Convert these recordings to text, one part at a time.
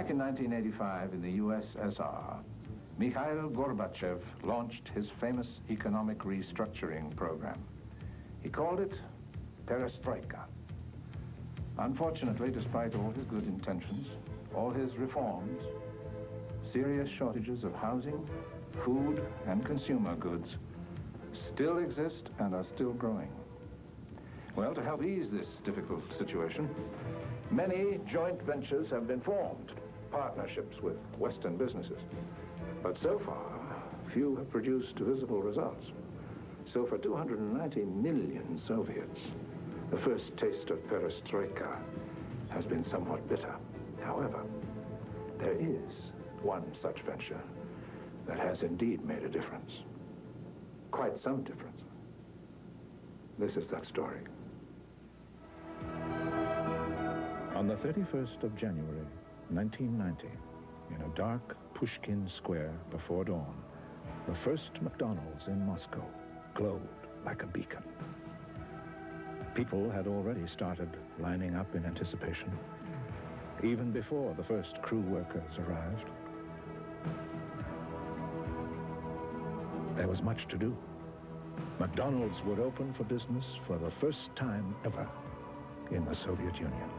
Back in 1985 in the USSR, Mikhail Gorbachev launched his famous economic restructuring program. He called it Perestroika. Unfortunately, despite all his good intentions, all his reforms, serious shortages of housing, food, and consumer goods still exist and are still growing. Well, to help ease this difficult situation, many joint ventures have been formed, partnerships with Western businesses. But so far, few have produced visible results. So for 290 million Soviets, the first taste of perestroika has been somewhat bitter. However, there is one such venture that has indeed made a difference. Quite some difference. This is that story. On the 31st of January, 1990, in a dark Pushkin Square before dawn, the first McDonald's in Moscow glowed like a beacon. People had already started lining up in anticipation, even before the first crew workers arrived. There was much to do. McDonald's would open for business for the first time ever in the Soviet Union.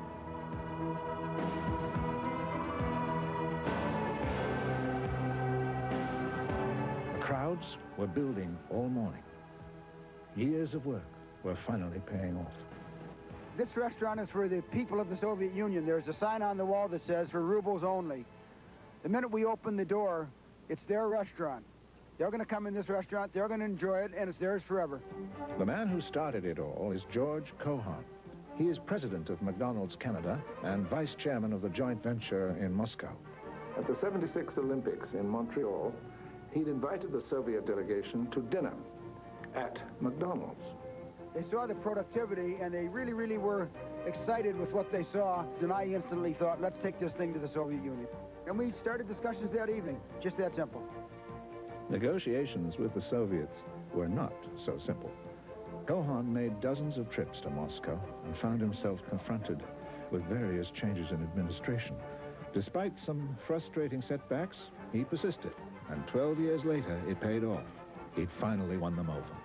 The crowds were building all morning. Years of work were finally paying off. This restaurant is for the people of the Soviet Union. There's a sign on the wall that says, for rubles only. The minute we open the door, it's their restaurant. They're going to come in this restaurant, they're going to enjoy it, and it's theirs forever. The man who started it all is George Cohan. He is president of McDonald's Canada and vice chairman of the joint venture in Moscow. At the 76 Olympics in Montreal, he'd invited the Soviet delegation to dinner at McDonald's. They saw the productivity, and they really, really were excited with what they saw, and I instantly thought, let's take this thing to the Soviet Union. And we started discussions that evening, just that simple. Negotiations with the Soviets were not so simple. Cohan made dozens of trips to Moscow and found himself confronted with various changes in administration. Despite some frustrating setbacks, he persisted, and 12 years later, it paid off. He'd finally won them over.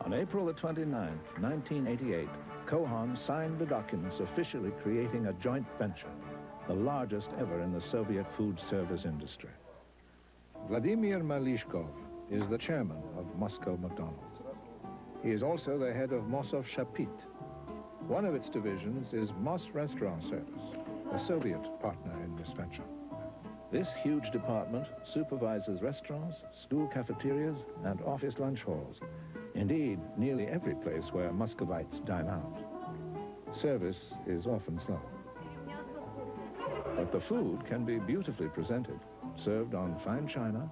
On April the 29th, 1988, Cohan signed the documents officially creating a joint venture, the largest ever in the Soviet food service industry. Vladimir Malishkov is the chairman of Moscow McDonald's. He is also the head of Mosov Shapit. One of its divisions is Mos Restaurant Service, a Soviet partner in this venture. This huge department supervises restaurants, school cafeterias, and office lunch halls. Indeed, nearly every place where Muscovites dine out. Service is often slow. But the food can be beautifully presented, served on fine china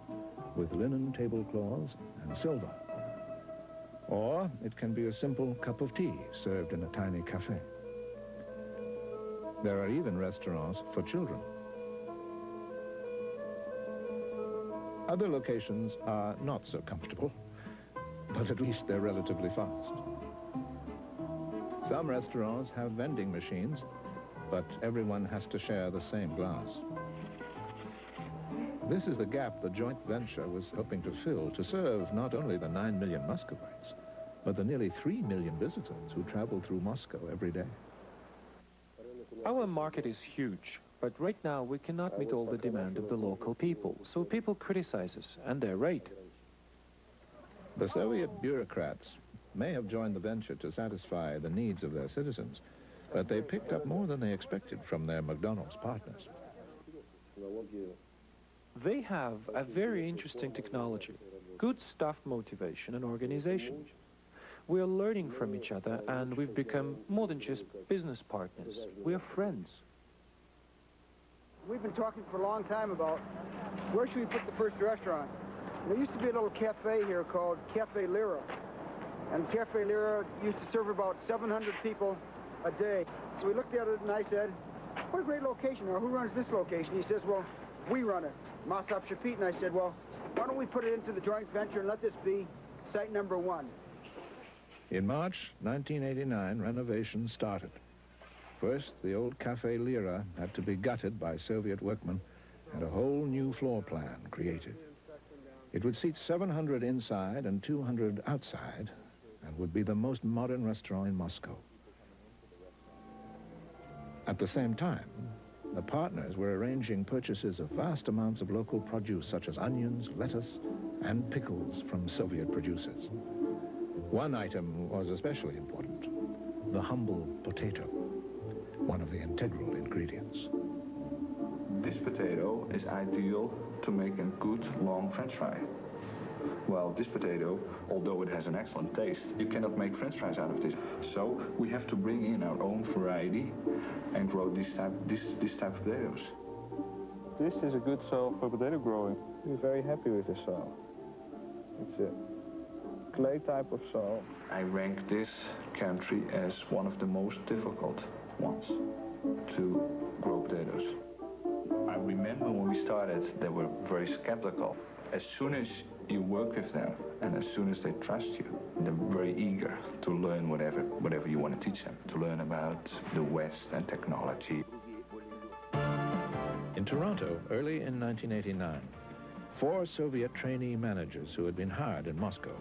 with linen tablecloths and silver. Or it can be a simple cup of tea served in a tiny cafe. There are even restaurants for children. Other locations are not so comfortable, but at least they're relatively fast. Some restaurants have vending machines, but everyone has to share the same glass. This is the gap the joint venture was hoping to fill to serve not only the 9 million Muscovites, but the nearly 3 million visitors who travel through Moscow every day. Our market is huge, but right now we cannot meet all the demand of the local people, so people criticize us, and they're right. The Soviet bureaucrats may have joined the venture to satisfy the needs of their citizens, but they picked up more than they expected from their McDonald's partners. They have a very interesting technology, good staff motivation and organization. We are learning from each other, and we've become more than just business partners. We are friends. We've been talking for a long time about where should we put the first restaurant. There used to be a little cafe here called Cafe Lyra. And Cafe Lyra used to serve about 700 people a day. So we looked at it and I said, what a great location. Now, who runs this location? He says, well, we run it, Mosov Shapit. And I said, well, why don't we put it into the joint venture and let this be site number 1? In March 1989, renovations started. First, the old Café Lira had to be gutted by Soviet workmen and a whole new floor plan created. It would seat 700 inside and 200 outside and would be the most modern restaurant in Moscow. At the same time, the partners were arranging purchases of vast amounts of local produce such as onions, lettuce, and pickles from Soviet producers. One item was especially important, the humble potato, one of the integral ingredients. This potato is ideal to make a good long French fry. Well, this potato, although it has an excellent taste, you cannot make French fries out of this. So we have to bring in our own variety and grow this type of potatoes. This is a good soil for potato growing. We're very happy with this soil. It's a clay type of soil. I rank this country as one of the most difficult ones to grow potatoes. I remember when we started, they were very skeptical. As soon as you work with them, and as soon as they trust you, they're very eager to learn whatever you want to teach them, to learn about the West and technology. In Toronto, early in 1989, 4 Soviet trainee managers who had been hired in Moscow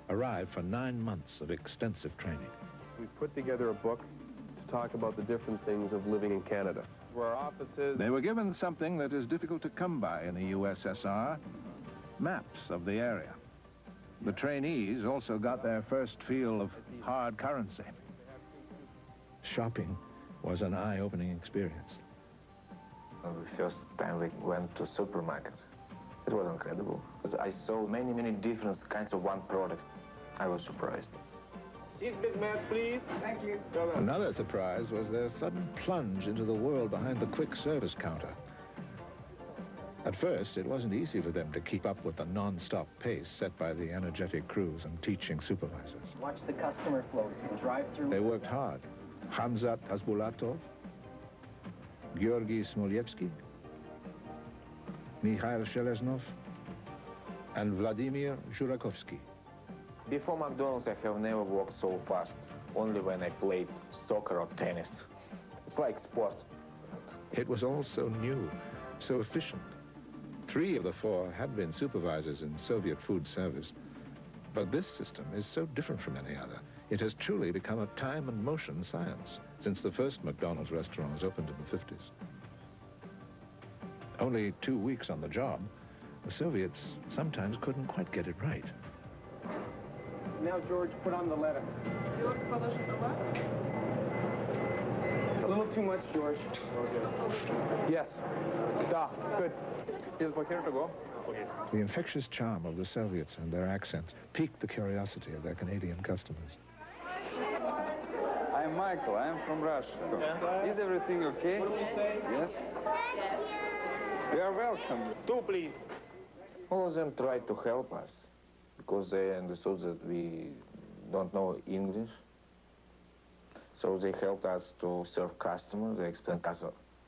arrived for 9 months of extensive training. We put together a book to talk about the different things of living in Canada. Where our office is. They were given something that is difficult to come by in the USSR, maps of the area. The trainees also got their first feel of hard currency. Shopping was an eye-opening experience. The first time we went to supermarket, it was incredible. But I saw many different kinds of one product. I was surprised. 6 Big Macs, please. Thank you. Another surprise was their sudden plunge into the world behind the quick service counter. At first, it wasn't easy for them to keep up with the non-stop pace set by the energetic crews and teaching supervisors. Watch the customer flows. Drive through. They worked hard. Hamzat Hasbulatov, Georgy Smolyevsky, Mikhail Sheleznov, and Vladimir Zhurakovsky. Before McDonald's, I have never worked so fast, only when I played soccer or tennis. It's like sport. It was all so new, so efficient. 3 of the 4 had been supervisors in Soviet food service. But this system is so different from any other. It has truly become a time and motion science since the first McDonald's restaurants opened in the 50s. Only 2 weeks on the job, the Soviets sometimes couldn't quite get it right. Now, George, put on the lettuce. A little too much, George. Okay. Yes. Da. Good. Here's what here to go. Okay. The infectious charm of the Soviets and their accents piqued the curiosity of their Canadian customers. I'm Michael. I'm from Russia. Is everything okay? What do we say? Yes? You are welcome. 2, please. All of them tried to help us because they understood that we don't know English. So they helped us to serve customers. They explained,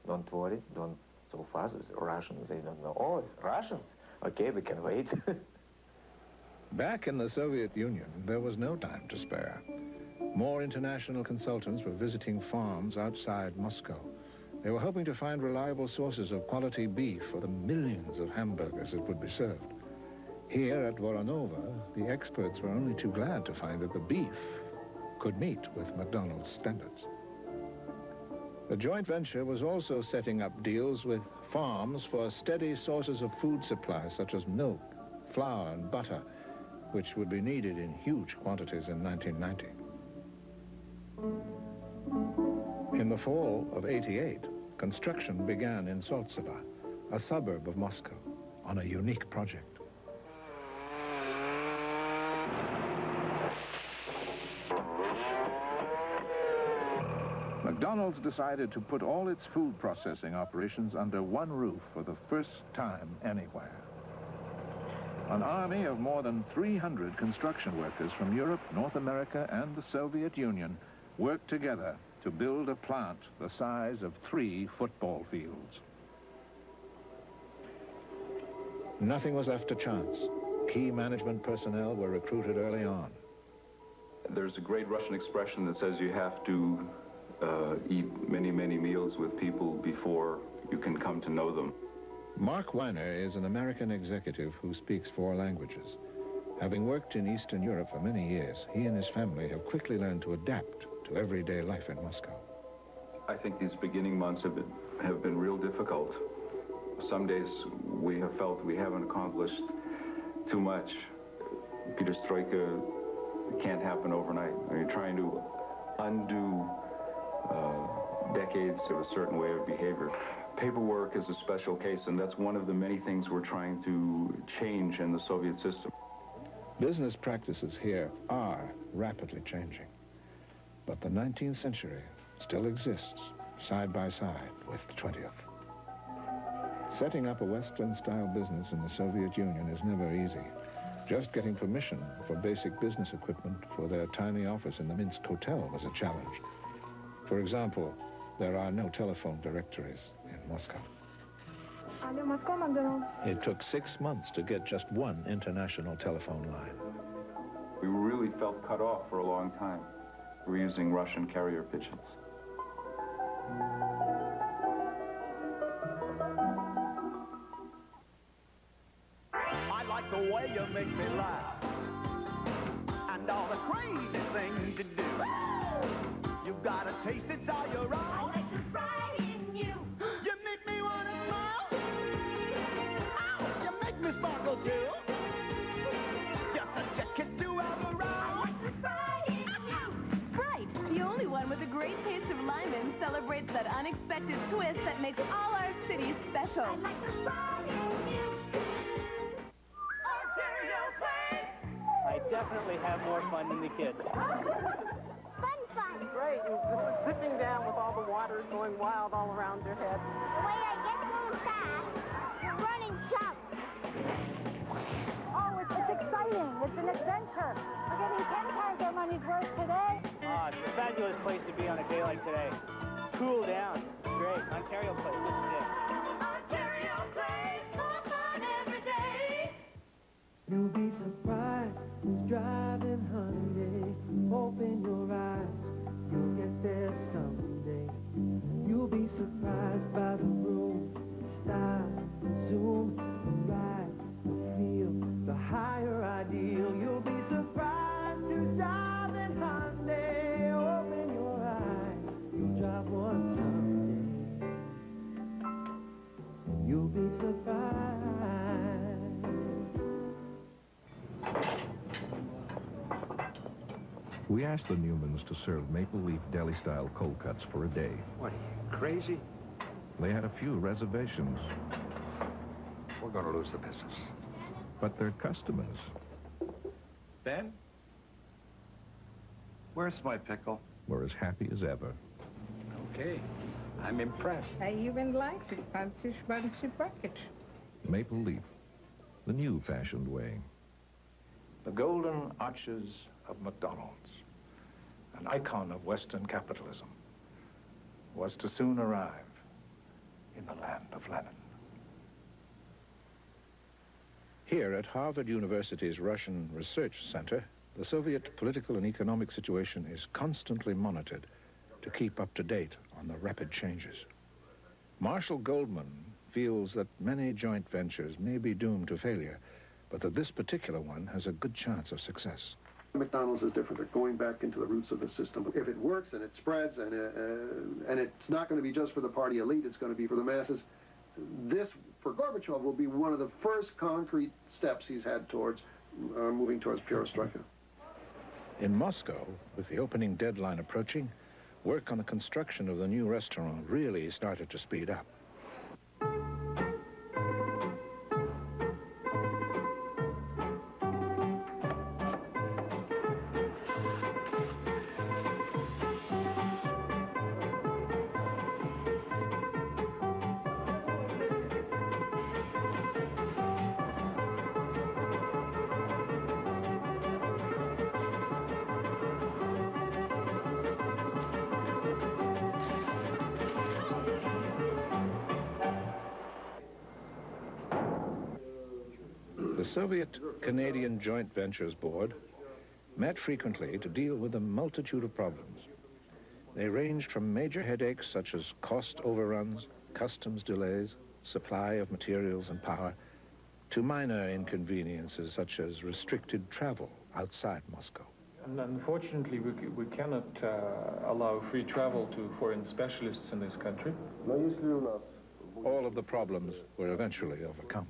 don't worry, don't so fast. It's Russians, they don't know. Oh, it's Russians. Okay, we can wait. Back in the Soviet Union, there was no time to spare. More international consultants were visiting farms outside Moscow. They were hoping to find reliable sources of quality beef for the millions of hamburgers that would be served. Here at Voronova, the experts were only too glad to find that the beef could meet with McDonald's standards. The joint venture was also setting up deals with farms for steady sources of food supply, such as milk, flour, and butter, which would be needed in huge quantities in 1990. In the fall of '88, construction began in Soltseva, a suburb of Moscow, on a unique project. McDonald's decided to put all its food processing operations under one roof for the first time anywhere. An army of more than 300 construction workers from Europe, North America, and the Soviet Union worked together to build a plant the size of 3 football fields. Nothing was left to chance. Key management personnel were recruited early on. There's a great Russian expression that says you have to eat many, many meals with people before you can come to know them. Mark Weiner is an American executive who speaks 4 languages. Having worked in Eastern Europe for many years, he and his family have quickly learned to adapt to everyday life in Moscow. I think these beginning months have been real difficult. Some days we have felt we haven't accomplished too much. Perestroika can't happen overnight. I mean, trying to undo decades of a certain way of behavior. Paperwork is a special case, and that's one of the many things we're trying to change in the Soviet system. Business practices here are rapidly changing, but the 19th century still exists side by side with the 20th. Setting up a Western-style business in the Soviet Union is never easy. Just getting permission for basic business equipment for their tiny office in the Minsk Hotel was a challenge. For example, there are no telephone directories in Moscow. Moscow, McDonald's. It took 6 months to get just one international telephone line. We really felt cut off for a long time. We were using Russian carrier pigeons. I like the way you make me laugh, and all the crazy things you do. You've got a taste that's all your own. I like the pride in you. You make me want to smile. Ow, you make me sparkle too. You're such a kid to have around. I like the pride in you. Bright, the only one with a great taste of lemon, celebrates that unexpected twist that makes all our cities special. I like the pride in you. I definitely have more fun than the kids. Fun. Great, and just zipping down with all the water going wild all around your head. The way I get going fast, running jump. Oh, it's exciting. It's an adventure. We're getting 10 times our money's worth today. Oh, it's a fabulous place to be on a day like today. Cool down. Great. Ontario Place. This is it. Ontario Place, more fun every day. You'll be surprised who's driving Hyundai. Open your eyes, you'll get there someday. You'll be surprised by the road, the style, the zoom, the ride, the feel, the higher ideal. You'll be surprised who's driving Hyundai. Open your eyes, you'll drive one someday. You'll be surprised. We asked the Newmans to serve maple leaf deli-style cold cuts for a day. What, are you crazy? They had a few reservations. We're going to lose the business. But their customers... Ben? Where's my pickle? ...were as happy as ever. Okay, I'm impressed. I even like the fancy schmancy package. Maple leaf, the new fashioned way. The golden arches of McDonald's, an icon of Western capitalism, was to soon arrive in the land of Lenin. Here at Harvard University's Russian Research Center, the Soviet political and economic situation is constantly monitored to keep up to date on the rapid changes. Marshall Goldman feels that many joint ventures may be doomed to failure, but that this particular one has a good chance of success. McDonald's is different. They're going back into the roots of the system. If it works and it spreads and it's not going to be just for the party elite, it's going to be for the masses, this, for Gorbachev, will be one of the first concrete steps he's had towards moving towards perestroika. In Moscow, with the opening deadline approaching, work on the construction of the new restaurant really started to speed up. The Soviet-Canadian Joint Ventures Board met frequently to deal with a multitude of problems. They ranged from major headaches such as cost overruns, customs delays, supply of materials and power, to minor inconveniences such as restricted travel outside Moscow. And unfortunately, we cannot allow free travel to foreign specialists in this country. All of the problems were eventually overcome.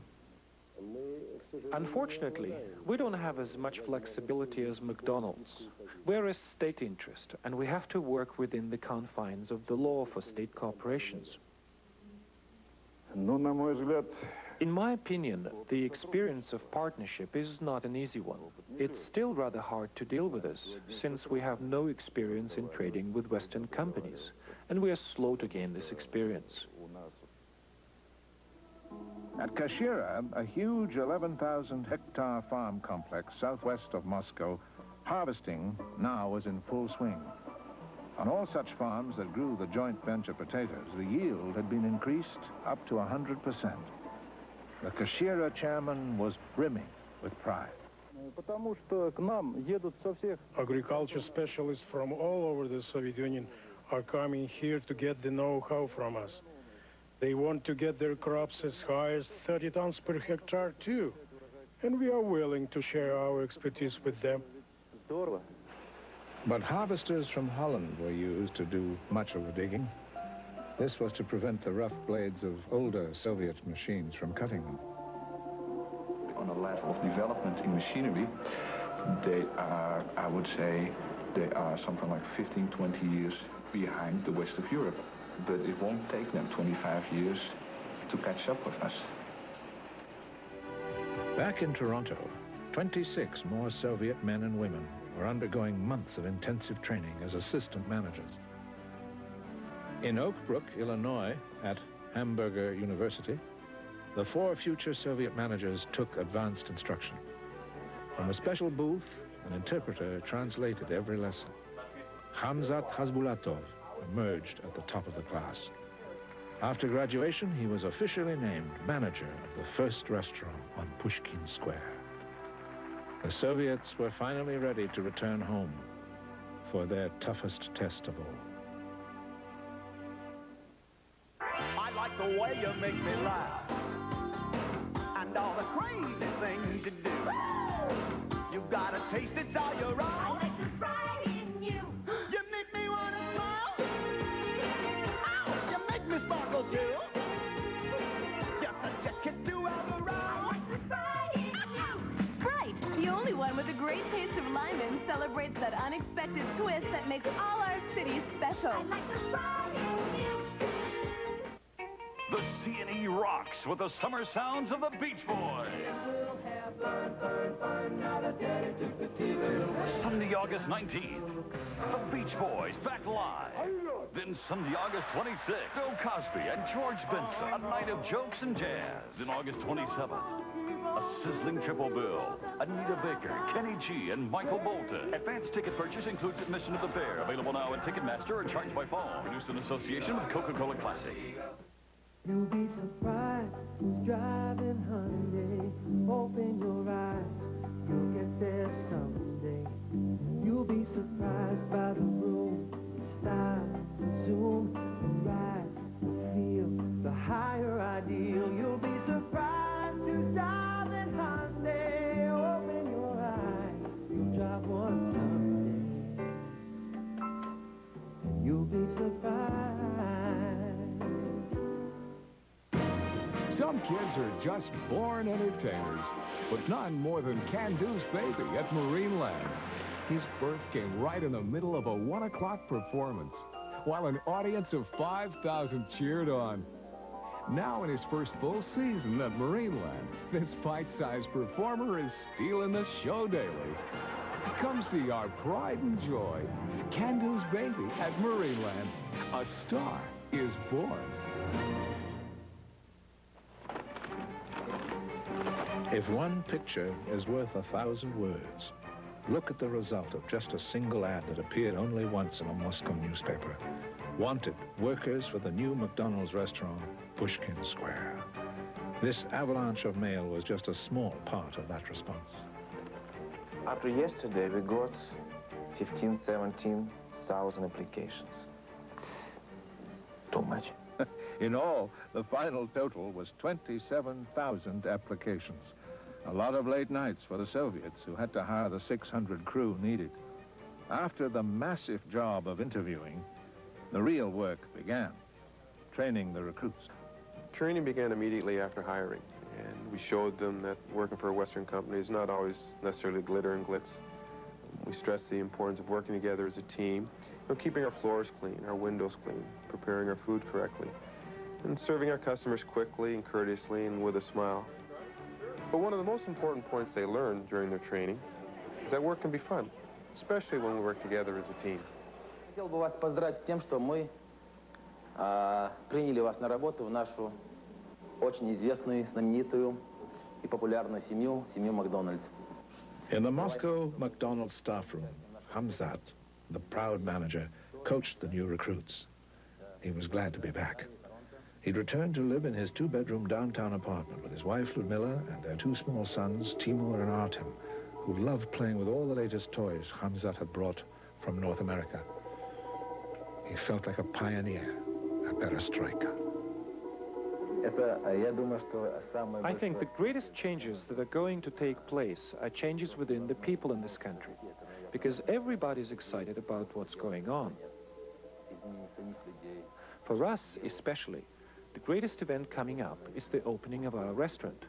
Unfortunately, we don't have as much flexibility as McDonald's. We're a state interest, and we have to work within the confines of the law for state corporations. In my opinion, the experience of partnership is not an easy one. It's still rather hard to deal with us, since we have no experience in trading with Western companies, and we are slow to gain this experience. At Kashira, a huge 11,000-hectare farm complex southwest of Moscow, harvesting now was in full swing. On all such farms that grew the joint venture potatoes, the yield had been increased up to 100%. The Kashira chairman was brimming with pride. Agriculture specialists from all over the Soviet Union are coming here to get the know-how from us. They want to get their crops as high as 30 tons per hectare too. And we are willing to share our expertise with them. But harvesters from Holland were used to do much of the digging. This was to prevent the rough blades of older Soviet machines from cutting them. On the level of development in machinery, they are, I would say, they are something like 15, 20 years behind the West of Europe. But it won't take them 25 years to catch up with us. Back in Toronto, 26 more Soviet men and women were undergoing months of intensive training as assistant managers. In Oak Brook, Illinois, at Hamburger University, the 4 future Soviet managers took advanced instruction. From a special booth, an interpreter translated every lesson. Khamzat Khasbulatov emerged at the top of the class. After graduation, he was officially named manager of the first restaurant on Pushkin Square. The Soviets were finally ready to return home for their toughest test of all. I like the way you make me laugh, and all the crazy things you do. You've got a taste, it's all your own. I like the pride in you. You make me want to smile. Oh, you make me sparkle too. You're such a kid to have around. I like the pride in you. Right, the only one with a great taste of Lyman celebrates that unexpected twist that makes all our cities special. I like the pride in you. The C&E rocks with the summer sounds of the Beach Boys. Sunday, August 19th, the Beach Boys back live. Then Sunday, August 26th, Bill Cosby and George Benson, a night of jokes and jazz. Then August 27th, a sizzling triple bill. Anita Baker, Kenny G, and Michael Bolton. Advanced ticket purchase includes admission of the fair. Available now at Ticketmaster or charged by phone. Produced in association with Coca-Cola Classic. You'll be surprised who's driving Hyundai. Open your eyes, you'll get there someday. You'll be surprised by the room, the style, the zoom, the ride, the feel, the higher ideal. You'll be surprised who's driving Hyundai. Open your eyes, you'll drive one someday. And you'll be surprised. Some kids are just born entertainers, but none more than Can-Do's baby at Marineland. His birth came right in the middle of a 1 o'clock performance, while an audience of 5,000 cheered on. Now in his first full season at Marineland, this bite-sized performer is stealing the show daily. Come see our pride and joy, Can-Do's baby at Marineland. A star is born. If one picture is worth 1,000 words, look at the result of just a single ad that appeared only once in a Moscow newspaper. Wanted workers for the new McDonald's restaurant, Pushkin Square. This avalanche of mail was just a small part of that response. After yesterday, we got 15, 17,000 applications. Too much. In all, the final total was 27,000 applications. A lot of late nights for the Soviets, who had to hire the 600 crew needed. After the massive job of interviewing, the real work began, training the recruits. Training began immediately after hiring, and we showed them that working for a Western company is not always necessarily glitter and glitz. We stressed the importance of working together as a team, keeping our floors clean, our windows clean, preparing our food correctly, and serving our customers quickly and courteously and with a smile. But one of the most important points they learned during their training is that work can be fun, especially when we work together as a team. Хотел бы вас поздравить с тем, что мы приняли вас на работу в нашу очень известную, знаменитую и популярную семью McDonald's. In the Moscow McDonald's staff room, Hamzat, the proud manager, coached the new recruits. He was glad to be back. He'd returned to live in his two-bedroom downtown apartment with his wife, Ludmila, and their two small sons, Timur and Artem, who loved playing with all the latest toys Hamzat had brought from North America. He felt like a pioneer, a perestroika. I think the greatest changes that are going to take place are changes within the people in this country, because everybody's excited about what's going on. For us, especially, the greatest event coming up is the opening of our restaurant.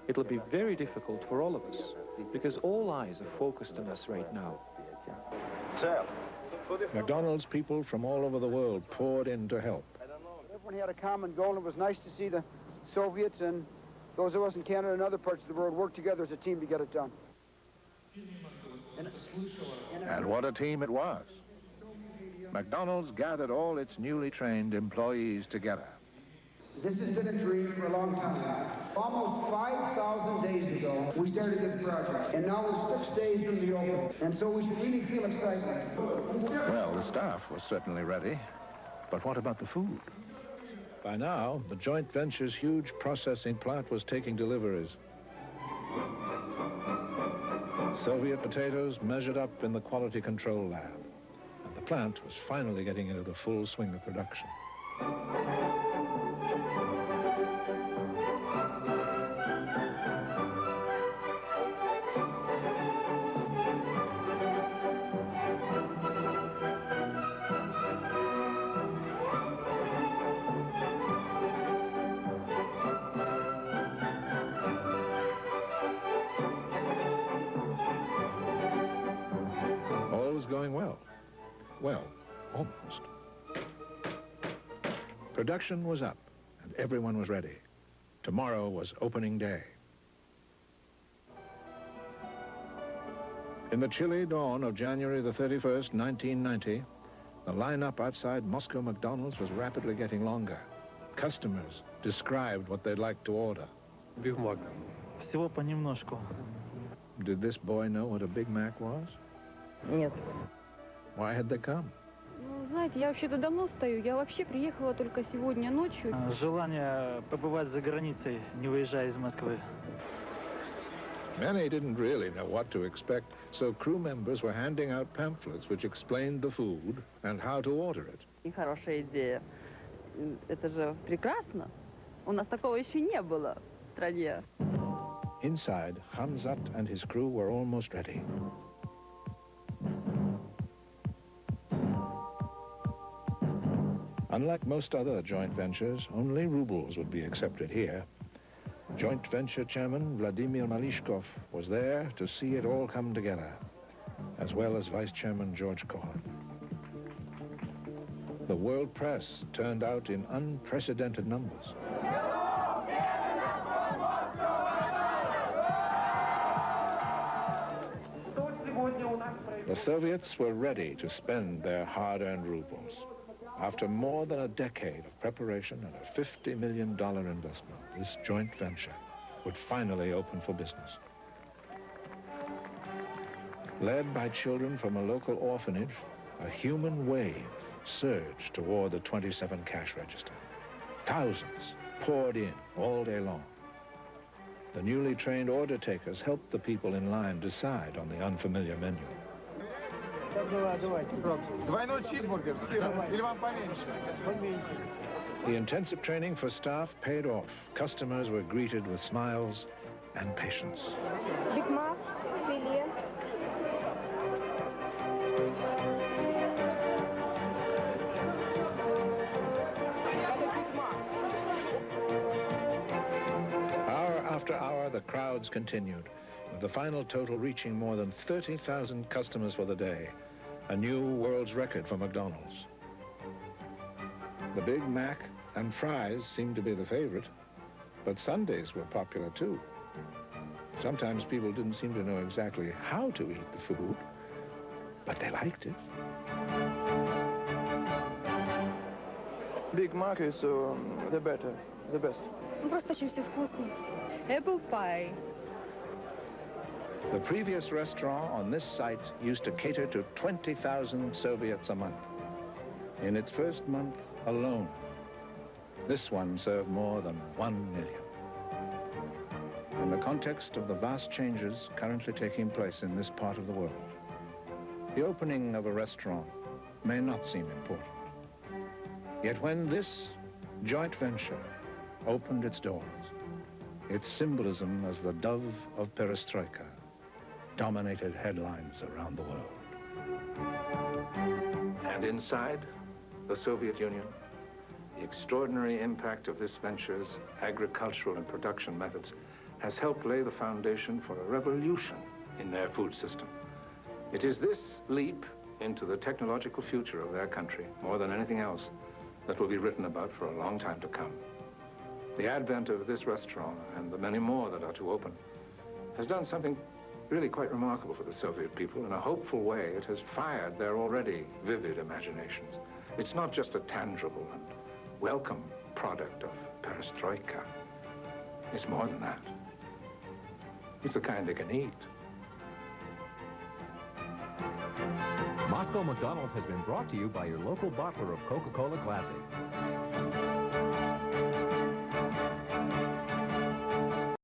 It'll be very difficult for all of us, because all eyes are focused on us right now. McDonald's people from all over the world poured in to help. Everyone had a common goal, and it was nice to see the Soviets and those of us in Canada and other parts of the world work together as a team to get it done. And what a team it was. McDonald's gathered all its newly trained employees together. This has been a dream for a long time. Almost 5,000 days ago, we started this project, and now we're 6 days from the opening, and so we should really feel excitement. Well, the staff was certainly ready, but what about the food? By now, the joint venture's huge processing plant was taking deliveries. Soviet potatoes measured up in the quality control lab, and the plant was finally getting into the full swing of production. Going well. Well, almost. Production was up, and everyone was ready. Tomorrow was opening day. In the chilly dawn of January the 31st, 1990, the lineup outside Moscow McDonald's was rapidly getting longer. Customers described what they'd like to order. Big Mac. Всего понемножку. Did this boy know what a Big Mac was? Нет. Why had they come? Ну, знаете, я вообще-то давно стою. Я вообще приехала только сегодня ночью. Желание побывать за границей, не выезжая из Москвы. Many didn't really know what to expect, so crew members were handing out pamphlets which explained the food and how to order it. И хорошая идея. Это же прекрасно. У нас такого еще не было в стране. Inside, Hamzat and his crew were almost ready. Unlike most other joint ventures, only rubles would be accepted here. Joint venture chairman Vladimir Malishkov was there to see it all come together, as well as vice chairman George Cohen. The world press turned out in unprecedented numbers. The Soviets were ready to spend their hard-earned rubles. After more than a decade of preparation and a $50 million investment, this joint venture would finally open for business. Led by children from a local orphanage, a human wave surged toward the 27 cash register. Thousands poured in all day long. The newly trained order takers helped the people in line decide on the unfamiliar menu. Давайте. Двойной чизбургер с сыром. Или вам поменьше? Поменьше. The intensive training for staff paid off. Customers were greeted with smiles and patience. Big Mac, filet. Hour after hour, the crowds continued, with the final total reaching more than 30,000 customers for the day, a new world's record for McDonald's. The Big Mac and fries seemed to be the favorite, but sundaes were popular too. Sometimes people didn't seem to know exactly how to eat the food, but they liked it. Big Mac is the best. Просто очень все вкусно. Apple pie. The previous restaurant on this site used to cater to 20,000 Soviets a month. In its first month alone, this one served more than 1 million. In the context of the vast changes currently taking place in this part of the world, the opening of a restaurant may not seem important. Yet when this joint venture opened its doors, its symbolism as the dove of perestroika dominated headlines around the world. And inside the Soviet Union, the extraordinary impact of this venture's agricultural and production methods has helped lay the foundation for a revolution in their food system. It is this leap into the technological future of their country, more than anything else, that will be written about for a long time to come. The advent of this restaurant and the many more that are to open has done something really quite remarkable for the Soviet people. In a hopeful way, it has fired their already vivid imaginations. It's not just a tangible and welcome product of perestroika. It's more than that. It's the kind they can eat. Moscow McDonald's has been brought to you by your local bottler of Coca-Cola Classic.